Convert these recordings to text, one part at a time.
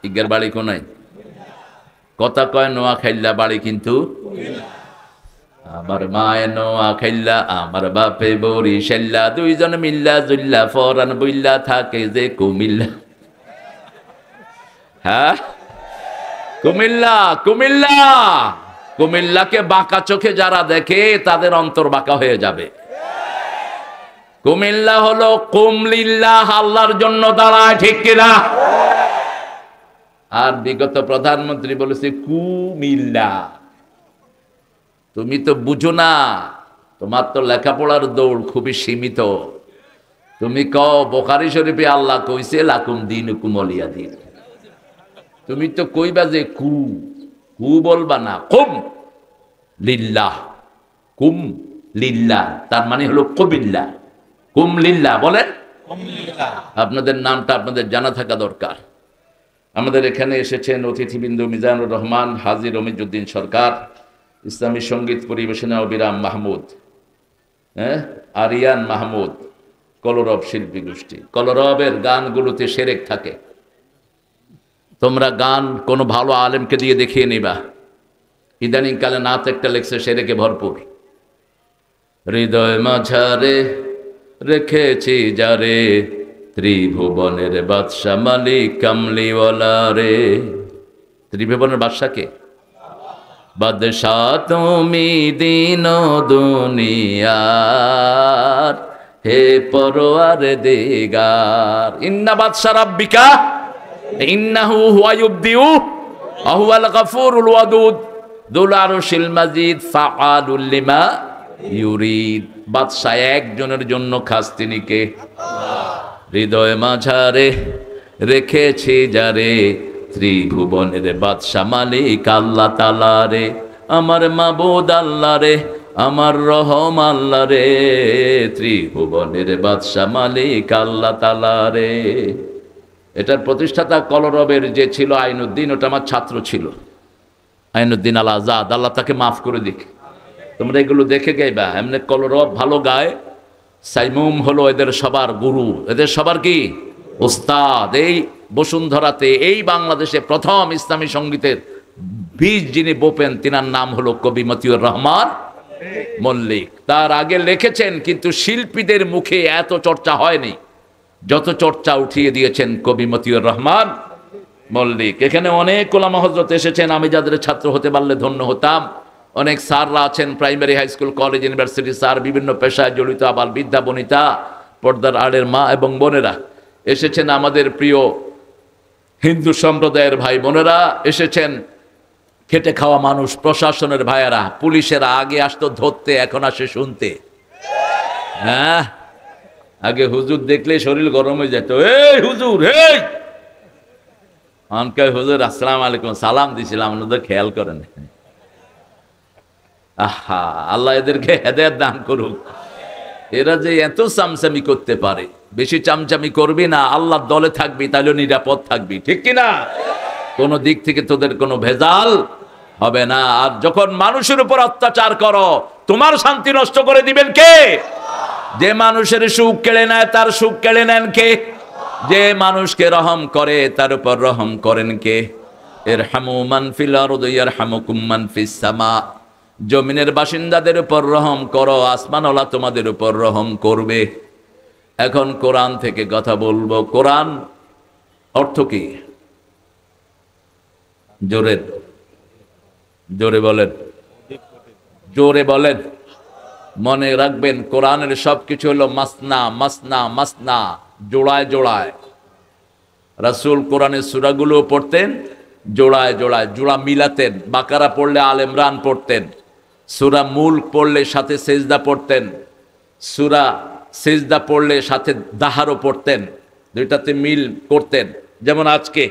ইজ্ঞার বাড়ি কোনায়? কথা কয় নোয়াখাইল্লা, বাড়ি কিন্তু আমার মায়ে নোয়াখাইল্লা, আমার বাপে বরিশাল্লা, দুইজন মিল্লা জুল্লা ফরান বইল্লা থাকে যে কুমিল্লা। হ্যাঁ, কুমিল্লা কুমিল্লা কুমিল্লাকে বাঁকা চোখে যারা দেখে তাদের অন্তর বাঁকা হয়ে যাবে। কুমিল্লা হলো কুমলিল্লাহ, আল্লাহর জন্য দাঁড়ায়, ঠিক কিনা? আর বিগত প্রধানমন্ত্রী বলেছে কুমিল্লা। তুমি তো বুঝো না, তোমার তো লেখাপড়ার দৌড় খুবই সীমিত। তুমি কও বুখারী শরীফে আল্লাহ কইছে লাকুম দীনুকুম ওয়ালিয়া দীন। তুমি তো কইবা যে কু কু বলবা না, কুম লিল্লাহ, কুম লিল্লাহ, তার মানে হলো কুমিল্লা। কুম লিল্লাহ বলেন। আপনাদের নামটা আপনাদের জানা থাকা দরকার। আমাদের এখানে এসেছেন অতিথিবৃন্দ মিজানুর রহমান, হাজী রমিজউদ্দিন সরকার, ইসলামী সঙ্গীত পরিবেশনা অবিরাম মাহমুদ, আরিয়ান মাহমুদ, কলরব শিল্পী গোষ্ঠী। কলরবের গানগুলোতে সেরেক থাকে। তোমরা গান কোনো ভালো আলেমকে দিয়ে দেখিয়ে নিবা। ইদানিং কালে নাচ একটা লেখছে সেরেকে ভরপুর। হৃদয় মাঝারে রেখেছি যারে, ত্রিভুবনের বাদশা মালিক কামলিওয়ালা রে। ত্রিভুবনের বাদশাকে? বাদশা তুমি দিন দুনিয়ার, হে পরওয়ার দিগার। ইন্না বাদশা রাব্বিকা ইন্নাহু হুয়া ইউবদিউ ওয়া হুয়াল গফুরুল ওয়াদুদ যুল আরশিল মাজিদ ফাআলুল লিমা ইউরিদ। বাদশা একজনের জন্য খাস, তিনি কে? হৃদয় মাঝারে রেখেছি যারে, ত্রিভুবনের বাদশা মালিক আল্লাহ তাআলা রে। আমার মাবুদ আল্লাহ রে, আমার রহম আল্লাহ রে, ত্রিভুবনের বাদশা মালিক আল্লাহ তাআলা রে। এটার প্রতিষ্ঠাতা কলরবের যে ছিল আইনুদ্দিন, ওটা আমার ছাত্র ছিল, আইনুদ্দিন আল আজাদ, আল্লাহ তাকে মাফ করে দিক। তোমরা এগুলো দেখে গাইবা। এমনি কলরব ভালো গায়, সাইমুম হলো এদের সবার গুরু, এদের সবার কি ওস্তাদ। এই বসুন্ধরাতে, এই বাংলাদেশে প্রথম ইসলামী সঙ্গীতের বীজ যিনি বোপেন, তিনার নাম হলো কবি মতিউর রহমান মল্লিক। তার আগে লিখেছেন, কিন্তু শিল্পীদের মুখে এত চর্চা হয়নি যত চর্চা উঠিয়ে দিয়েছেন কবি মতিউর রহমান মল্লিক। এখানে অনেক ওলামা হযরত এসেছেন, আমি যাদের ছাত্র হতে পারলে ধন্য হতাম। অনেক স্যাররা আছেন, primary, high school, college, university sir, বিভিন্ন পেশায় জড়িত, আবার বিদ্যা বনিতা, পর্দার আড়ের মা এবং বোনেরা এসেছেন। আমাদের প্রিয় হিন্দু সম্প্রদায়ের ভাই বোনেরা এসেছেন, খেটে খাওয়া মানুষ, প্রশাসনের ভাইয়েরা, পুলিশেরা। আগে আসতো ধরতে, এখন আসে শুনতে। হ্যাঁ, আগে হুজুর দেখলে শরীর গরম হয়ে যেত। এই হুজুর, এই অনকাই হুজুর আসসালামু আলাইকুম, সালাম দিছিলাম, আপনাদের খেয়াল করেন। আহা, আল্লাহ এদেরকে হেদায়েত দান করুক। এরা যে এত চামচামি করতে পারে, বেশি চামচামি করবি না, আল্লাহর দলে থাকবি, তাহলে নিরাপদ থাকবি, ঠিক কিনা? কোন দিক থেকে তোদের কোনো ভেজাল হবে না। আর যখন মানুষের উপর অত্যাচার করো, তোমার শান্তি নষ্ট করে দিবেন কে? যে মানুষের সুখ কেড়ে নেয়, তার সুখ কেড়ে নেন কে? যে মানুষকে রহম করে, তার উপর রহম করেন কে? ইরহামু মান ফিল আরদি ইয়ারহামুকুম মান ফিস সামা। জমিনের বাসিন্দাদের উপর রহম করো, আসমানওয়ালা তোমাদের উপর রহম করবে। এখন কোরআন থেকে কথা বলবো। কোরআন অর্থ কি? জোরে জোরে বলেন, জোরে বলেন। মনে রাখবেন, কোরআনের সবকিছু হলো মাসনা মাসনা মাসনা, জোড়ায় জোড়ায়। রাসূল কোরআনের সূরাগুলো পড়তেন জোড়ায় জোড়ায়, জোড়া মিলাতেন। বাকারা পড়লে আল ইমরান পড়তেন, সূরা মুলক পড়লে সাথে সেজদা পড়তেন, সূরা সেজদা পড়লে সাথে দাহারও পড়তেন, দুইটাতে মিল করতেন। যেমন আজকে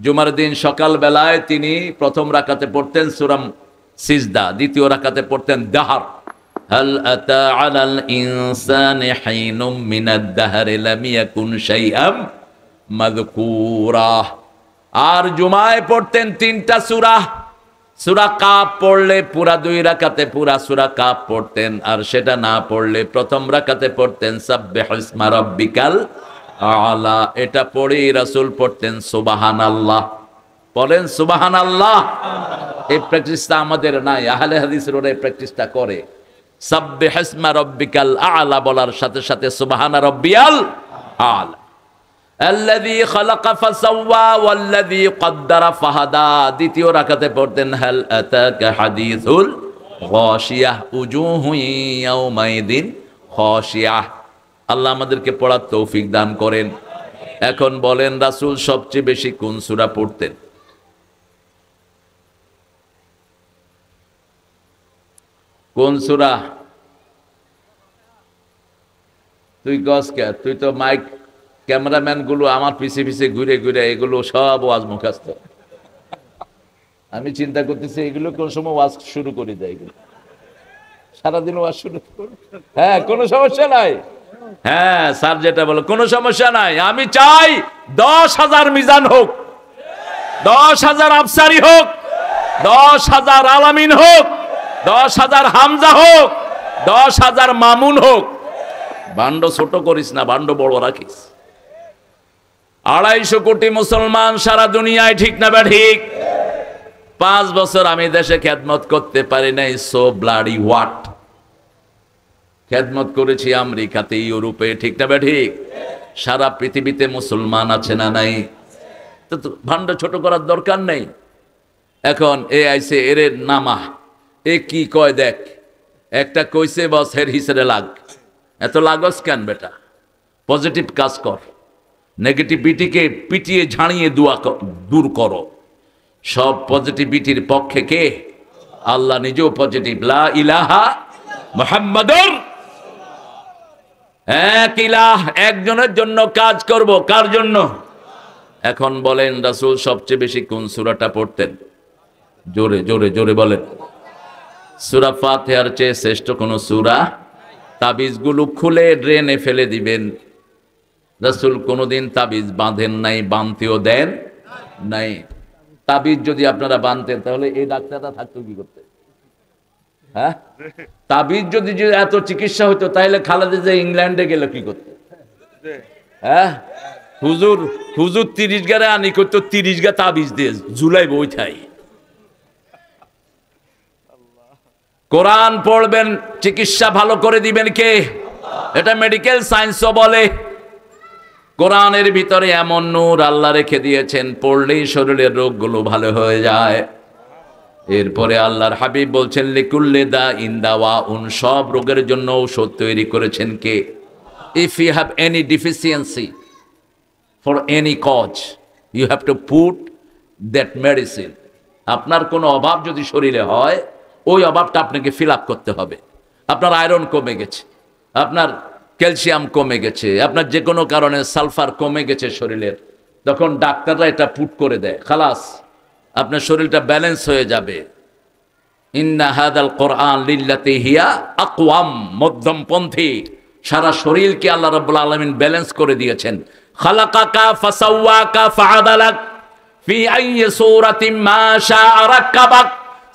জুমার দিন সকাল বেলায় তিনি প্রথম রাকাতে পড়তেন সূরা সিজদা, দ্বিতীয় রাকাতে পড়তেন দাহার। হাল আতা আলাল ইনসানি হিনুম মিনাদ দাহরি লাম ইয়াকুন শাইআম মাযকুরা। আর জুমায় পড়তেন তিনটা সূরা। সূরা কাফ পড়লে পুরা দুই রাকাতে পুরা সূরা কাফ পড়তেন, আর সেটা না পড়লে প্রথম রাকাতে পড়তেন সাব্বিহ ইসমা রাব্বিকাল আলা। এটা পড়েই রাসূল পড়তেন সুবহানাল্লাহ। বলেন সুবহানাল্লাহ। এই প্র্যাকটিসটা আমাদের নাই, আহলে হাদিসের ওরা এই প্র্যাকটিসটা করে। সাব্বিহিসমা রাব্বিকাল আ'লা বলার সাথে সাথে সুবহানা রাব্বিয়াল আ'লা। আল্লাযী খালাকা ফাসাওয়া ওয়াল্লাযী কদ্দারা ফাহাদা। দ্বিতীয় রাকাতে পড়তেন হাল আতাকা হাদিসুল গাশিয়াহ উজুহু ইয়াওমাইদিন খাশিয়াহ। আল্লাহ আমাদেরকে পড়ার তৌফিক দান করেন। এখন বলেন রাসূল সবচেয়ে বেশি কোন সূরা পড়তেন? কোন সূরা? তুই গস কে? তুই তো মাইক ক্যামেরাম্যান গুলো আমার পিছে পিছে ঘুরে ঘুরে এগুলো সব ওয়াজ মুখস্থ। আমি চিন্তা করতেছি এগুলো কোন সময় ওয়াজ শুরু করে দেয়, এগুলো সারাদিন ওয়াজ শুরু। হ্যাঁ, কোনো সমস্যা নাই। হ্যাঁ স্যার যেটা বলো কোনো সমস্যা নাই। আমি চাই 10,000 মিজান হোক, 10,000 আফসারি হোক, 10,000 আলামিন হোক, 10,000 হামজা হোক, 10,000 মামুন হোক। ভাণ্ড ছোট করিস না, ভাণ্ড বড় রাখিস। 250 কোটি মুসলমান সারা দুনিয়ায়, ঠিক না বা ঠিক? 5 বছর আমি দেশে খেদমত করতে পারি নাই, সো ব্লাডি হোয়াট। খেদমত করেছি আমেরিকাতে, ইউরোপে, ঠিক না বা ঠিক? সারা পৃথিবীতে মুসলমান আছে না নাই? তো ভাণ্ড ছোট করার দরকার নেই। এখন এ আইসে এর নামা, এ কি কয় দেখ, একটা কইছে বস হের হিসেবে লাগ। এত লাগস কেন বেটা? পজিটিভ কাজ কর, নেগেটিভিটিকে পিটিয়ে ঝাড়িয়ে দূর করো। সব পজিটিভিটির পক্ষে কে? আল্লাহ নিজেও পজিটিভ। লা ইলাহা মুহাম্মাদুর, এক ইলাহ, একজনের জন্য কাজ করব। কার জন্য? এখন বলেন রাসূল সবচেয়ে বেশি কোন সূরাটা পড়তেন? জোরে জোরে জোরে বলেন। সূরা ফাতিহার চেয়ে শ্রেষ্ঠ কোন সূরা? তাবিজগুলো খুলে ড্রেনে ফেলে দিবেন। রাসূল কোনোদিন তাবিজ বাঁধেন নাই, বাঁধতেও দেন নাই। তাবিজ যদি আপনারা বাঁধতেন তাহলে এই ডাক্তাররা থাকতো কি করতে? হ্যাঁ, তাবিজ যদি এত চিকিৎসা হতো তাহলে খালেদা যে ইংল্যান্ডে গেল কি করতে? হ্যাঁ, হুজুর 30 গারে আনি করতো, 30 গা তাবিজ দিয়ে জুলাই বই থাই। কোরআন পড়বেন, চিকিৎসা ভালো করে দিবেন কে? এটা মেডিকেল সায়েন্সও বলে। কোরআনের ভিতরে এমন নূর আল্লাহ রেখে দিয়েছেন, পড়লেই শরীরের রোগগুলো ভালো হয়ে যায়। এরপরে আল্লাহর হাবিব বলছেন লিকুল্লি দাইন দাওয়াউন, সব রোগের জন্য ঔষধ তৈরি করেছেন কে? If you have any deficiency for any cause, you have to put that medicine. আপনার কোনো অভাব যদি শরীরে হয়, ওই অভাবটা আপনাকে ফিল আপ করতে হবে। আপনার আয়রন কমে গেছে, আপনার ক্যালসিয়াম কমে গেছে, আপনার যে কোনো কারণে সালফার কমে গেছে শরীরের, তখন ডাক্তাররা এটা পুট করে দেয়, খালাস আপনার শরীরটা ব্যালেন্স হয়ে যাবে। ইন্না হাদাল কোরআন লিল্লাতি হিয়া আকওয়াম, মধ্যমপন্থী। সারা শরীরকে আল্লাহ রাব্বুল আলামিন ব্যালেন্স করে দিয়েছেন। খালাকাকা ফাসাওয়াকা ফাআদালাক ফি আইয়ি সূরাতিন মা শাআ রাক্কাবাক।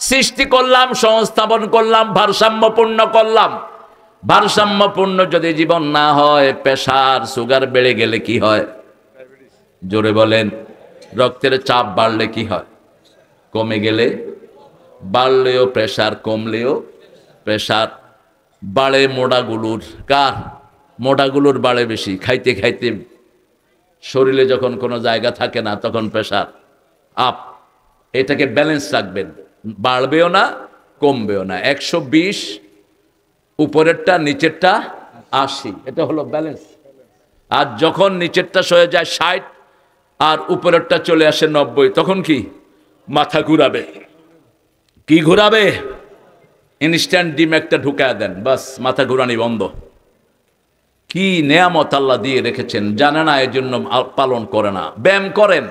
সৃষ্টি করলাম, সংস্থাপন করলাম, ভারসাম্যপূর্ণ করলাম। ভারসাম্যপূর্ণ যদি জীবন না হয়, প্রেসার সুগার বেড়ে গেলে কি হয়? জোরে বলেন। রক্তের চাপ বাড়লে কি হয়? কমে গেলে, বাড়লেও প্রেসার, কমলেও প্রেসার। বাড়ে মোড়াগুলোর। কার? মোড়াগুলোর বাড়ে বেশি। খাইতে খাইতে শরীরে যখন কোনো জায়গা থাকে না তখন প্রেসার আপ। এটাকে ব্যালেন্স রাখবেন, বাড়বেও না কমবেও না। 120 উপরেরটা, নিচেরটা 80, এটা হলো ব্যালেন্স। আর যখন নিচেরটা সয়ে যায় 60 আর উপরেরটা চলে আসে 90, তখন কি? মাথা ঘুরাবে। কি ঘুরাবে? ইনস্ট্যান্ট ডিম একটা ঢুকায় দেন, বাস মাথা ঘুরানি বন্ধ। কি নেয়ামত আল্লাহ দিয়ে রেখেছেন, জানে না, এর জন্য পালন করে না। ব্যায়াম করেন,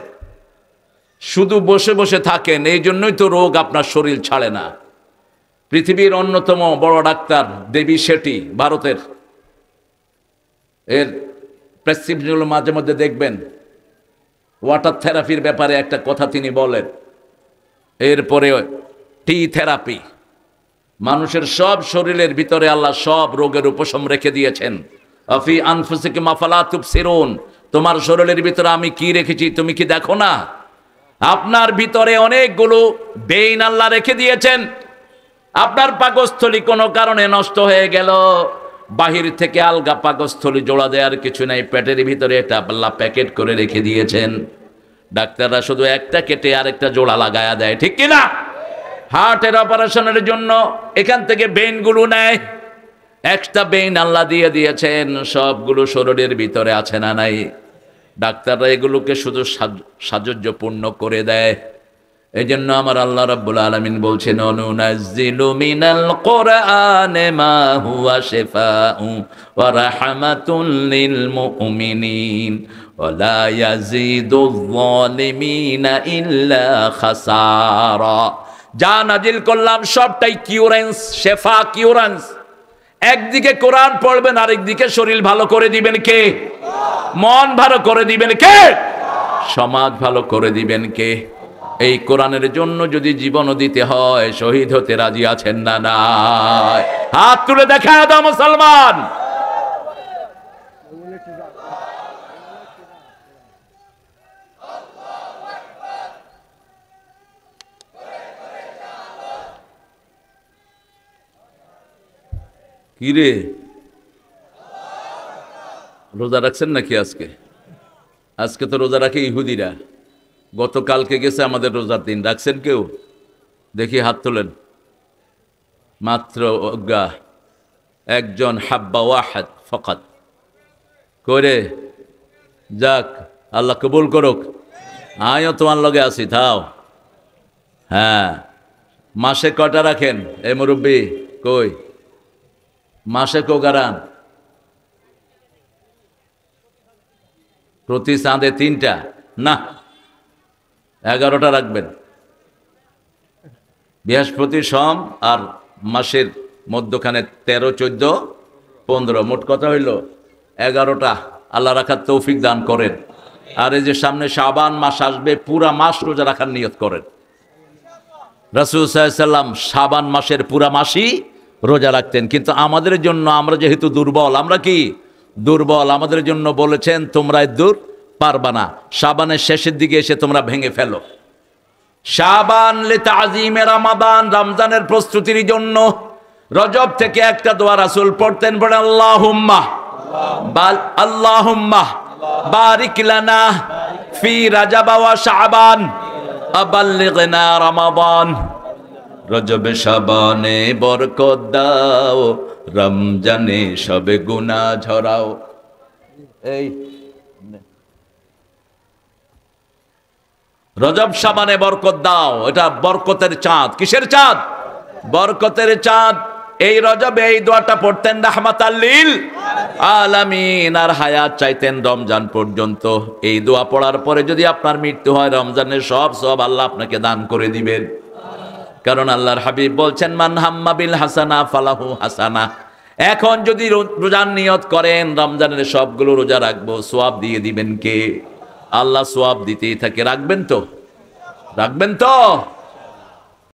শুধু বসে বসে থাকেন, এই জন্যই তো রোগ আপনার শরীর ছাড়ে না। পৃথিবীর অন্যতম বড় ডাক্তার দেবী শেঠি, ভারতের, এর প্রেসক্রিপশনগুলো মাঝে মধ্যে দেখবেন, ওয়াটার থেরাপির ব্যাপারে একটা কথা তিনি বলেন। এরপরে টি থেরাপি। মানুষের সব শরীরের ভিতরে আল্লাহ সব রোগের উপশম রেখে দিয়েছেন। আফি আনফুসিকুম আফালা তুবসিরুন, তোমার শরীরের ভিতরে আমি কি রেখেছি তুমি কি দেখো না? আপনার ভিতরে অনেকগুলো বেইন আল্লাহ রেখে দিয়েছেন। আপনার পাকস্থলী কোনো কারণে নষ্ট হয়ে গেল, বাহির থেকে আলগা পাকস্থলী জোড়া দেওয়ার কিছু নাই, পেটের ভিতরে এটা আল্লাহ প্যাকেট করে রেখে দিয়েছেন। ডাক্তাররা শুধু একটা কেটে আরেকটা জোড়া লাগায়া দেয়, ঠিক কিনা? হার্টের অপারেশনের জন্য এখান থেকে বেইনগুলো নেয়, একটা বেইন আল্লাহ দিয়ে দিয়েছেন, সবগুলো শরীরের ভিতরে আছে না নাই? ডাক্তাররা এগুলোকে শুধু সাজুজ্যপূর্ণ করে দেয়। এই জন্য আমার আল্লাহ রাব্বুল আলামিন বলছেন, অনুনাজ্জিলু মিনাল কোরআনে মা হুয়া শিফাউ ওয়া রাহমাতুল লিল মুমিনিন ওয়া লা ইয়াজিদুয যালিমিনা ইল্লা খাসারা। যা নাজিল করলাম সবটাই কিউরেন্স, শেফা, কিউরেন্স। একদিকে কোরআন পড়বেন, আরেকদিকে শরীর ভালো করে দিবেন কে? মন ভালো করে দিবেন কে? সমাজ ভালো করে দিবেন কে? এই কোরআনের জন্য যদি জীবনও দিতে হয়, শহীদ হতে রাজি আছেন না? নাই? হাত তুলে দেখা দাও মুসলমান। কি রে, রোজা রাখছেন নাকি আজকে? আজকে তো রোজা রাখে ইহুদিরা, গতকালকে গেছে আমাদের রোজার দিন। রাখছেন কেউ? দেখি হাত তোলেন। মাত্র অজ্ঞা একজন, হাব্বা ওয়াহাদ ফকাত। করে যাক, আল্লাহ কবুল করুক। আমিও তোমার লগে আছি, থাও। হ্যাঁ, মাসে কটা রাখেন? এ মুরব্বী কই? মাসে কোগারান? প্রতি চাঁদে 3টা না, 11টা রাখবেন। বৃহস্পতি, সোম আর মাসের মধ্যখানে 13, 14, 15, মোট কথা হইল 11টা। আল্লাহ রাখার তৌফিক দান করেন। আর এই যে সামনে শাবান মাস আসবে, পুরা মাস রোজা রাখার নিয়ত করেন। রাসূল সাল্লাল্লাহু আলাইহি ওয়াসাল্লাম শাবান মাসের পুরা মাসই রোজা রাখতেন। কিন্তু আমাদের জন্য, আমরা যেহেতু দুর্বল, আমরা কি দুর্বল, আমাদের জন্য বলেছেন তোমরা দূর পারবা না, শাবানের শেষের দিকে এসে তোমরা ভেঙে ফেলো। শাবান লিতাযীমে রমাদান, রমজানের প্রস্তুতির জন্য রজব থেকে একটা দোয়া রাসূল পড়তেন, পড়ে আল্লাহুম্মা বারিক লানা ফি রাজাব ওয়া শাবান আবাল্লিগনা রমাদান। রজবে শাবানে বরকত দাও, রমজানে সবে গুনাহ ঝরাও। এই রজব শাবানে বরকত দাও, এটা বরকতের চাঁদ। কিসের চাঁদ? বরকতের চাঁদ। এই রজবে এই দোয়াটা পড়তেন রাহমাতাল লিল আলামিন, আর হায়াত চাইতেন রমজান পর্যন্ত। এই দোয়া পড়ার পরে যদি আপনার মৃত্যু হয়, রমজানের সব আল্লাহ আপনাকে দান করে দিবেন। কারণ আল্লাহর হাবিব বলছেন, মান হাম্মা বিল হাসানা ফালাহু হাসানা। এখন যদি রোজার নিয়ত করেন, রমজানের সবগুলো রোজা রাখবো, সওয়াব দিয়ে দিবেন কে? আল্লাহ সওয়াব দিতেই থাকে। রাখবেন তো? রাখবেন তো?